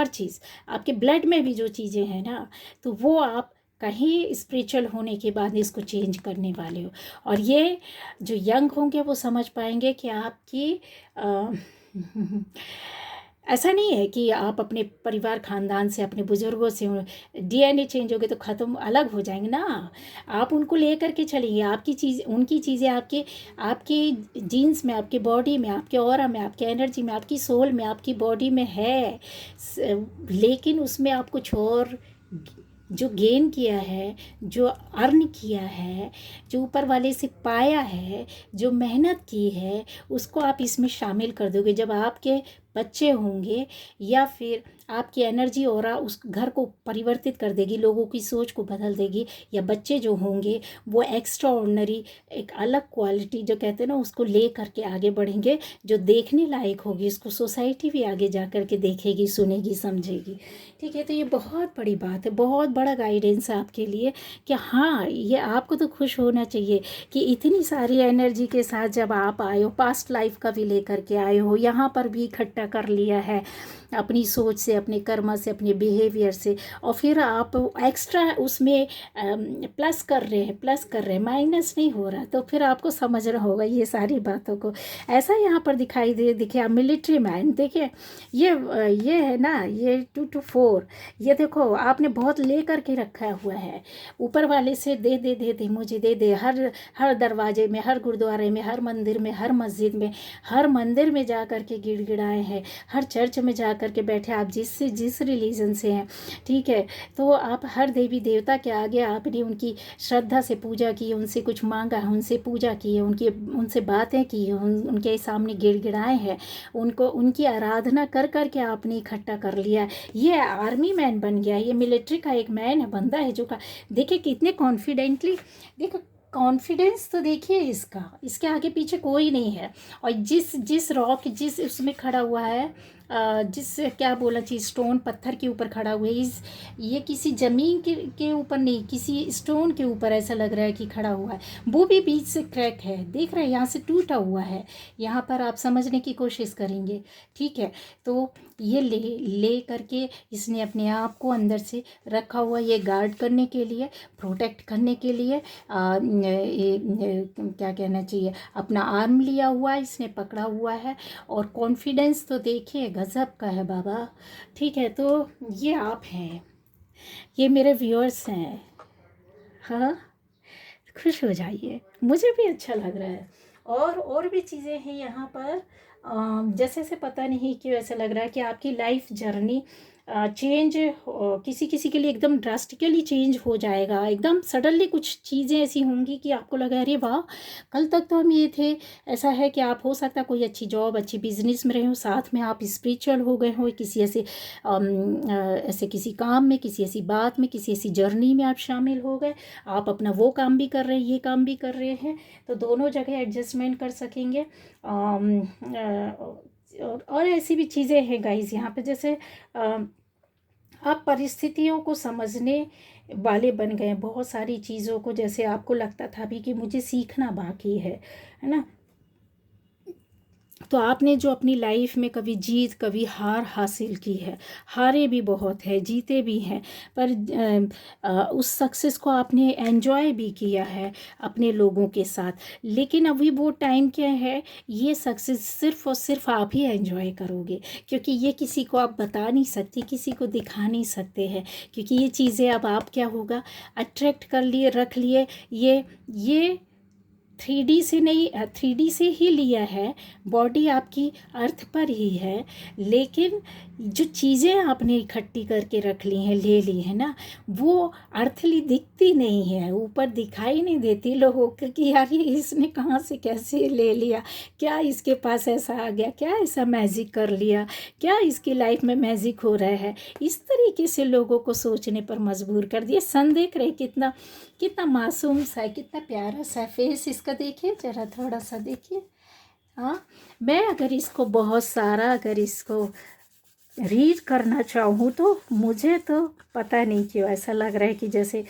A: चीज़, आपके ब्लड में भी जो चीज़ें हैं ना, तो वो आप कहीं स्पिरिचुअल होने के बाद इसको चेंज करने वाले हो। और ये जो यंग होंगे वो समझ पाएंगे कि आपकी ऐसा नहीं है कि आप अपने परिवार खानदान से, अपने बुजुर्गों से डीएनए चेंज हो गए तो ख़त्म, अलग हो जाएंगे ना। आप उनको लेकर के चलिए, आपकी चीज़, उनकी चीज़ें आपके जीन्स में, आपके बॉडी में, आपके ऑरा में, आपके एनर्जी में, आपकी सोल में, आपकी बॉडी में है, लेकिन उसमें आप कुछ और जो गेन किया है, जो अर्न किया है, जो ऊपर वाले से पाया है, जो मेहनत की है, उसको आप इसमें शामिल कर दोगे। जब आपके बच्चे होंगे या फिर आपकी एनर्जी और उस घर को परिवर्तित कर देगी, लोगों की सोच को बदल देगी, या बच्चे जो होंगे वो एक्स्ट्रा ऑर्डिनरी एक अलग क्वालिटी जो कहते हैं ना उसको ले करके आगे बढ़ेंगे, जो देखने लायक होगी, इसको सोसाइटी भी आगे जा कर के देखेगी, सुनेगी, समझेगी। ठीक है, तो ये बहुत बड़ी बात है, बहुत बड़ा गाइडेंस है आपके लिए कि हाँ, ये आपको तो खुश होना चाहिए कि इतनी सारी एनर्जी के साथ जब आप आए हो, पास्ट लाइफ का भी लेकर के आए हो, यहाँ पर भी इकट्ठा कर लिया है अपनी सोच से, अपने कर्म से, अपने बिहेवियर से, और फिर आप एक्स्ट्रा उसमें प्लस कर रहे हैं, माइनस नहीं हो रहा, तो फिर आपको समझना होगा ये सारी बातों को। ऐसा यहाँ पर दिखाई देखिए आप मिलिट्री मैन, देखिए ये है ना, ये 2 to 4, ये देखो आपने बहुत ले करके रखा हुआ है ऊपर वाले से, दे मुझे दे। हर दरवाजे में, हर गुरुद्वारे में, हर मंदिर में, हर मस्जिद में, हर मंदिर में जा कर के गिड़गिड़ाए हैं, हर चर्च में जा कर के बैठे, आप जिस रिलीजन से हैं, ठीक है, तो आप हर देवी देवता के आगे आपने उनकी श्रद्धा से पूजा की, उनसे कुछ मांगा है, उनसे पूजा की है, उनसे बातें की है, उनके सामने गिड़गिड़ाए हैं, उनको उनकी आराधना कर कर के आपने इकट्ठा कर लिया। ये आर्मी मैन बन गया, ये मिलिट्री का एक मैन है, बंदा है जो का देखिए कितने कॉन्फिडेंटली, देखो कॉन्फिडेंस तो देखिए इसका, इसके आगे पीछे कोई नहीं है। और जिस रॉक जिस उसमें खड़ा हुआ है, जिस क्या बोला चाहिए, स्टोन पत्थर के ऊपर खड़ा हुआ है, ये किसी ज़मीन के ऊपर नहीं, किसी स्टोन के ऊपर ऐसा लग रहा है कि खड़ा हुआ है। वो भी बीच से क्रैक है, देख रहे हैं, यहाँ से टूटा हुआ है। यहाँ पर आप समझने की कोशिश करेंगे, ठीक है। तो ये ले करके इसने अपने आप को अंदर से रखा हुआ, ये गार्ड करने के लिए, प्रोटेक्ट करने के लिए, क्या कहना चाहिए, अपना आर्म लिया हुआ है, इसने पकड़ा हुआ है। और कॉन्फिडेंस तो देखिए गजब का है बाबा, ठीक है। तो ये आप हैं, ये मेरे व्यूअर्स हैं, हाँ, खुश हो जाइए, मुझे भी अच्छा लग रहा है। और भी चीज़ें हैं यहाँ पर, जैसे से पता नहीं क्यों ऐसा लग रहा है कि आपकी लाइफ जर्नी चेंज, किसी किसी के लिए एकदम ड्रास्टिकली चेंज हो जाएगा, एकदम सडनली कुछ चीज़ें ऐसी होंगी कि आपको लगा अरे वाह, कल तक तो हम ये थे। ऐसा है कि आप हो सकता है कोई अच्छी जॉब, अच्छी बिजनेस में रहे हो, साथ में आप स्पिरिचुअल हो गए हो, किसी ऐसे किसी काम में, किसी ऐसी बात में, किसी ऐसी जर्नी में आप शामिल हो गए। आप अपना वो काम भी कर रहे हैं, ये काम भी कर रहे हैं, तो दोनों जगह एडजस्टमेंट कर सकेंगे। और ऐसी भी चीज़ें हैं गाइस यहाँ पे, जैसे आप परिस्थितियों को समझने वाले बन गए बहुत सारी चीज़ों को, जैसे आपको लगता था अभी कि मुझे सीखना बाकी है ना। तो आपने जो अपनी लाइफ में कभी जीत कभी हार हासिल की है, हारे भी बहुत है, जीते भी हैं, पर उस सक्सेस को आपने एंजॉय भी किया है अपने लोगों के साथ। लेकिन अभी वो टाइम क्या है, ये सक्सेस सिर्फ और सिर्फ आप ही एंजॉय करोगे, क्योंकि ये किसी को आप बता नहीं सकते, किसी को दिखा नहीं सकते हैं, क्योंकि ये चीज़ें अब आप क्या होगा, अट्रैक्ट कर लिए, रख लिए। ये 3D से नहीं, 3D से ही लिया है, बॉडी आपकी अर्थ पर ही है, लेकिन जो चीज़ें आपने इकट्ठी करके रख ली हैं, ले ली है ना, वो अर्थली दिखती नहीं है, ऊपर दिखाई नहीं देती लोगों को कि यार ये इसने कहाँ से कैसे ले लिया, क्या इसके पास ऐसा आ गया, क्या ऐसा मैजिक कर लिया, क्या इसकी लाइफ में मैजिक हो रहा है। इस तरीके से लोगों को सोचने पर मजबूर कर दिया। सन देख रहे कितना कितना मासूम सा है, कितना प्यारा सा फेस इसका, देखिए जरा थोड़ा सा देखिए। हाँ, मैं अगर इसको बहुत सारा अगर इसको रीड करना चाहूँ तो मुझे तो पता नहीं क्यों ऐसा लग रहा है कि जैसे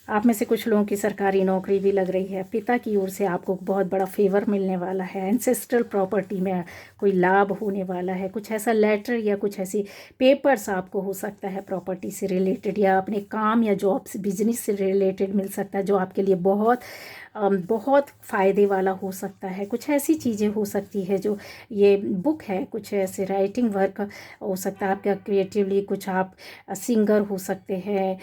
A: आप में से कुछ लोगों की सरकारी नौकरी भी लग रही है, पिता की ओर से आपको बहुत बड़ा फेवर मिलने वाला है, एंसेस्ट्रल प्रॉपर्टी में कोई लाभ होने वाला है, कुछ ऐसा लेटर या कुछ ऐसी पेपर्स आपको हो सकता है प्रॉपर्टी से रिलेटेड, या अपने काम या जॉब से बिजनेस से रिलेटेड मिल सकता है, जो आपके लिए बहुत फ़ायदे वाला हो सकता है। कुछ ऐसी चीज़ें हो सकती है जो ये बुक है, कुछ ऐसे राइटिंग वर्क हो सकता है आपका, क्रिएटिवली कुछ आप सिंगर हो सकते हैं,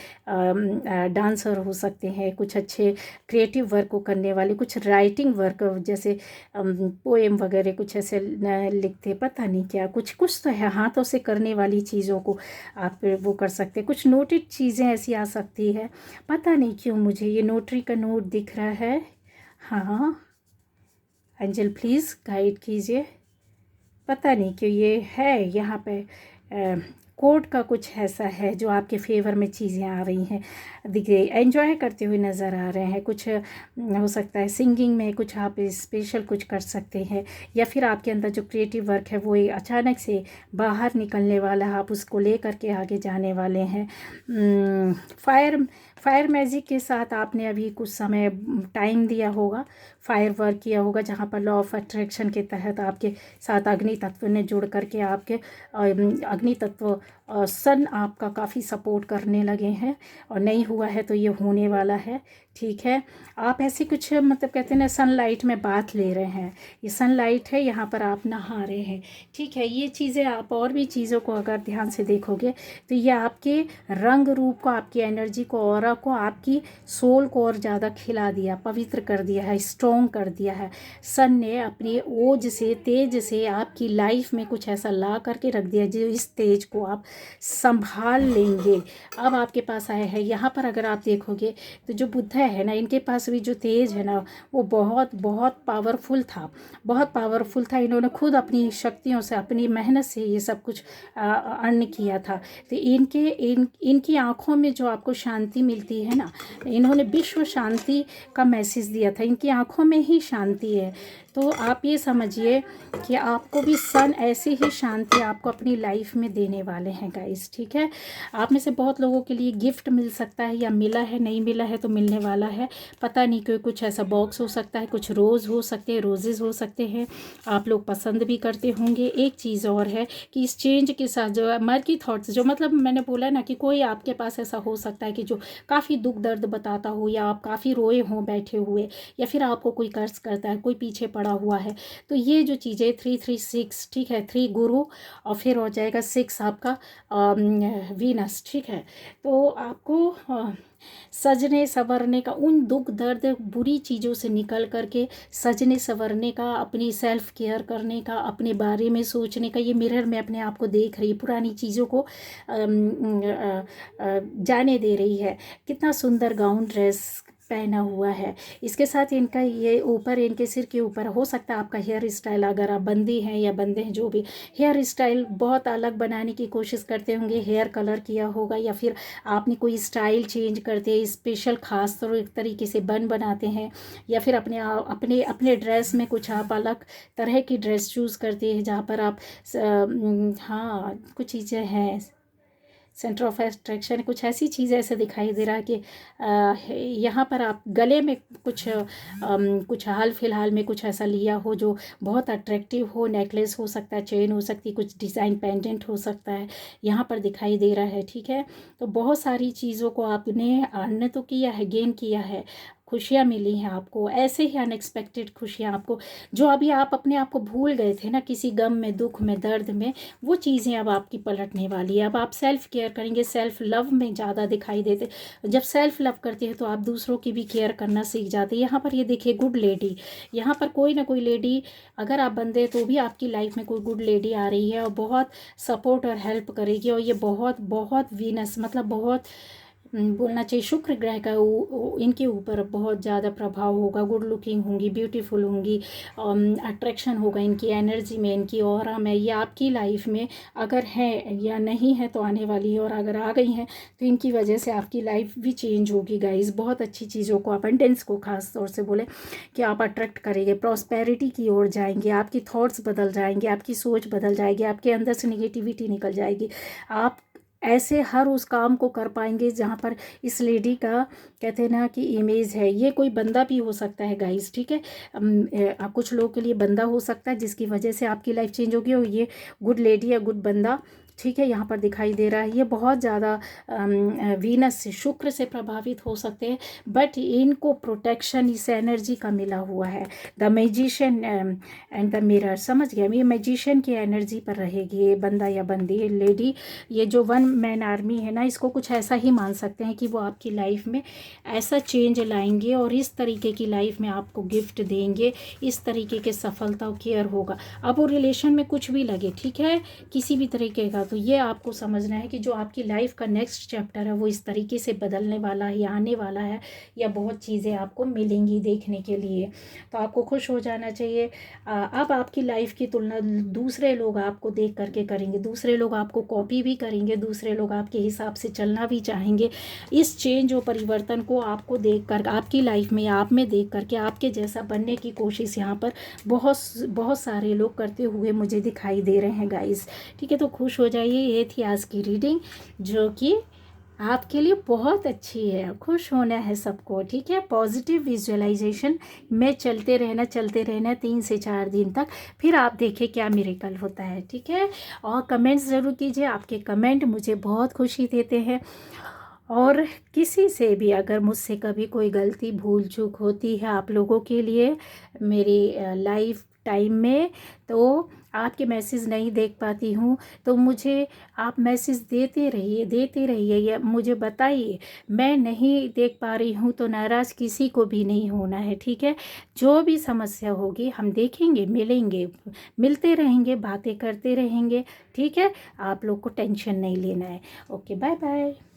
A: डांसर हो सकते हैं, कुछ अच्छे क्रिएटिव वर्क को करने वाले, कुछ राइटिंग वर्क जैसे पोएम वगैरह कुछ ऐसे लिखते, पता नहीं क्या कुछ तो है, हाथों से करने वाली चीज़ों को आप वो कर सकते हैं। कुछ नोटेड चीज़ें ऐसी आ सकती है, पता नहीं क्यों मुझे ये नोटरी का नोट दिख रहा है। हाँ, एंजल प्लीज़ गाइड कीजिए, पता नहीं क्यों ये है यहाँ पे। कोर्ट का कुछ ऐसा है जो आपके फेवर में चीज़ें आ रही हैं, दिख रही, एंजॉय करते हुए नज़र आ रहे हैं। कुछ हो सकता है सिंगिंग में कुछ आप स्पेशल कुछ कर सकते हैं, या फिर आपके अंदर जो क्रिएटिव वर्क है वो अचानक से बाहर निकलने वाला है, आप उसको ले करके आगे जाने वाले हैं। फायर मैजिक के साथ आपने अभी कुछ समय टाइम दिया होगा, फायर वर्क किया होगा, जहाँ पर लॉ ऑफ अट्रैक्शन के तहत आपके साथ अग्नि तत्व ने जुड़ करके आपके अग्नि तत्व सन आपका काफ़ी सपोर्ट करने लगे हैं, और नहीं हुआ है तो ये होने वाला है, ठीक है। आप ऐसे कुछ मतलब कहते हैं ना, सनलाइट में बाथ ले रहे हैं, ये सनलाइट है, यहाँ पर आप नहा रहे हैं, ठीक है। ये चीज़ें आप और भी चीज़ों को अगर ध्यान से देखोगे तो ये आपके रंग रूप को, आपकी एनर्जी को और ऑरा को, आपकी सोल को और ज़्यादा खिला दिया, पवित्र कर दिया है, स्ट्रॉन्ग कर दिया है। सन ने अपनी ओज से, तेज से आपकी लाइफ में कुछ ऐसा ला करके रख दिया जो इस तेज को आप संभाल लेंगे। अब आपके पास आया है। यहाँ पर अगर आप देखोगे तो जो बुद्धा है ना, इनके पास भी जो तेज है ना, वो बहुत बहुत पावरफुल था, बहुत पावरफुल था। इन्होंने खुद अपनी शक्तियों से, अपनी मेहनत से ये सब कुछ अर्न किया था। तो इनकी आँखों में जो आपको शांति मिलती है ना, इन्होंने विश्व शांति का मैसेज दिया था, इनकी आँखों में ही शांति है। तो आप ये समझिए कि आपको भी सन ऐसी ही शांति आपको अपनी लाइफ में देने वाले हैं गाइस, ठीक है। आप में से बहुत लोगों के लिए गिफ्ट मिल सकता है, या मिला है, नहीं मिला है तो मिलने वाला है, पता नहीं। कोई कुछ ऐसा बॉक्स हो सकता है, कुछ रोज़ हो सकते हैं, रोजेज़ हो सकते हैं, आप लोग पसंद भी करते होंगे। एक चीज़ और है कि इस चेंज के साथ जो मर्की थॉट्स, जो मतलब मैंने बोला ना कि कोई आपके पास ऐसा हो सकता है कि जो काफ़ी दुख दर्द बताता हो, या आप काफ़ी रोए हों बैठे हुए, या फिर आपको कोई कर्ज करता है, कोई पीछे पड़ा हुआ है। तो ये जो चीज़ें 336, ठीक है, 3 गुरु और फिर हो जाएगा 6 आपका वीनस, ठीक है। तो आपको सजने संवरने का, उन दुख दर्द बुरी चीज़ों से निकल करके सजने संवरने का, अपनी सेल्फ केयर करने का, अपने बारे में सोचने का। ये मिरर में अपने आप को देख रही, पुरानी चीज़ों को जाने दे रही है। कितना सुंदर गाउन ड्रेस पहना हुआ है। इसके साथ इनका ये ऊपर, इनके सिर के ऊपर हो सकता है आपका हेयर स्टाइल, अगर आप बंदी हैं या बंदे हैं, जो भी हेयर स्टाइल बहुत अलग बनाने की कोशिश करते होंगे, हेयर कलर किया होगा, या फिर आपने कोई स्टाइल चेंज करते हैं, स्पेशल खास तरीके से बनाते हैं, या फिर अपने ड्रेस में कुछ आप अलग तरह की ड्रेस चूज़ करते हैं, जहाँ पर आप हाँ कुछ चीज़ें हैं, सेंटर ऑफ अट्रैक्शन, कुछ ऐसी चीज़ ऐसे दिखाई दे रहा है कि यहाँ पर आप गले में कुछ हाल फिलहाल में कुछ ऐसा लिया हो जो बहुत अट्रैक्टिव हो। नेकलेस हो सकता है, चेन हो सकती है, कुछ डिज़ाइन पेंडेंट हो सकता है, यहाँ पर दिखाई दे रहा है, ठीक है। तो बहुत सारी चीज़ों को आपने अर्न तो किया है, गेन किया है, खुशियाँ मिली हैं आपको, ऐसे ही अनएक्सपेक्टेड खुशियाँ आपको, जो अभी आप अपने आप को भूल गए थे ना, किसी गम में, दुख में, दर्द में, वो चीज़ें अब आपकी पलटने वाली है। अब आप सेल्फ केयर करेंगे, सेल्फ लव में ज़्यादा दिखाई देते। जब सेल्फ लव करते हैं तो आप दूसरों की भी केयर करना सीख जाते हैं। यहाँ पर ये देखिए गुड लेडी, यहाँ पर कोई ना कोई लेडी, अगर आप बंदे तो भी आपकी लाइफ में कोई गुड लेडी आ रही है और बहुत सपोर्ट और हेल्प करेगी। और ये बहुत बहुत वीनस, मतलब बहुत बोलना चाहिए शुक्र ग्रह का इनके ऊपर बहुत ज़्यादा प्रभाव होगा। गुड लुकिंग होंगी, ब्यूटीफुल होंगी, अट्रैक्शन होगा इनकी एनर्जी में, इनकी ऑरा में। ये आपकी लाइफ में अगर है या नहीं है तो आने वाली है, और अगर आ गई हैं तो इनकी वजह से आपकी लाइफ भी चेंज होगी गाइस। बहुत अच्छी चीज़ों को, अबंडेंस को खास तौर से बोले कि आप अट्रैक्ट करेंगे, प्रॉस्पेरिटी की ओर जाएंगे, आपकी थॉट्स बदल जाएंगे, आपकी सोच बदल जाएगी, आपके अंदर से निगेटिविटी निकल जाएगी। आप ऐसे हर उस काम को कर पाएंगे जहाँ पर इस लेडी का कहते हैं ना कि इमेज है। ये कोई बंदा भी हो सकता है गाइस, ठीक है। कुछ लोगों के लिए बंदा हो सकता है जिसकी वजह से आपकी लाइफ चेंज होगी, और ये गुड लेडी या गुड बंदा, ठीक है, यहाँ पर दिखाई दे रहा है। ये बहुत ज़्यादा वीनस से, शुक्र से प्रभावित हो सकते हैं, बट इनको प्रोटेक्शन इस एनर्जी का मिला हुआ है। The magician and the mirror, समझ गया, ये मैजिशियन की एनर्जी पर रहेगी ये बंदा या बंदी, लेडी। ये जो वन मैन आर्मी है ना, इसको कुछ ऐसा ही मान सकते हैं कि वो आपकी लाइफ में ऐसा चेंज लाएंगे और इस तरीके की लाइफ में आपको गिफ्ट देंगे, इस तरीके के सफलता और केयर होगा। अब वो रिलेशन में कुछ भी लगे, ठीक है, किसी भी तरीके का, तो ये आपको समझना है कि जो आपकी लाइफ का नेक्स्ट चैप्टर है वो इस तरीके से बदलने वाला है या आने वाला है, या बहुत चीज़ें आपको मिलेंगी देखने के लिए। तो आपको खुश हो जाना चाहिए। अब आपकी लाइफ की तुलना दूसरे लोग आपको देख करके करेंगे, दूसरे लोग आपको कॉपी भी करेंगे, दूसरे लोग आपके हिसाब से चलना भी चाहेंगे। इस चेंज और परिवर्तन को आपको देख कर, आपकी लाइफ में, आप में देख करके आपके जैसा बनने की कोशिश यहाँ पर बहुत बहुत सारे लोग करते हुए मुझे दिखाई दे रहे हैं गाइस, ठीक है। तो खुश हो जाइए। ये थी आज की रीडिंग जो कि आपके लिए बहुत अच्छी है। खुश होना है सबको, ठीक है। पॉजिटिव विजुअलाइजेशन में चलते रहना 3 से 4 दिन तक, फिर आप देखें क्या मिरेकल होता है, ठीक है। और कमेंट्स ज़रूर कीजिए, आपके कमेंट मुझे बहुत खुशी देते हैं। और किसी से भी अगर मुझसे कभी कोई गलती भूल चूक होती है आप लोगों के लिए मेरी लाइफ टाइम में, तो आपके मैसेज नहीं देख पाती हूँ तो मुझे आप मैसेज देते रहिए या मुझे बताइए। मैं नहीं देख पा रही हूँ तो नाराज़ किसी को भी नहीं होना है, ठीक है। जो भी समस्या होगी हम देखेंगे, मिलेंगे, मिलते रहेंगे, बातें करते रहेंगे, ठीक है। आप लोग को टेंशन नहीं लेना है। Okay, bye bye.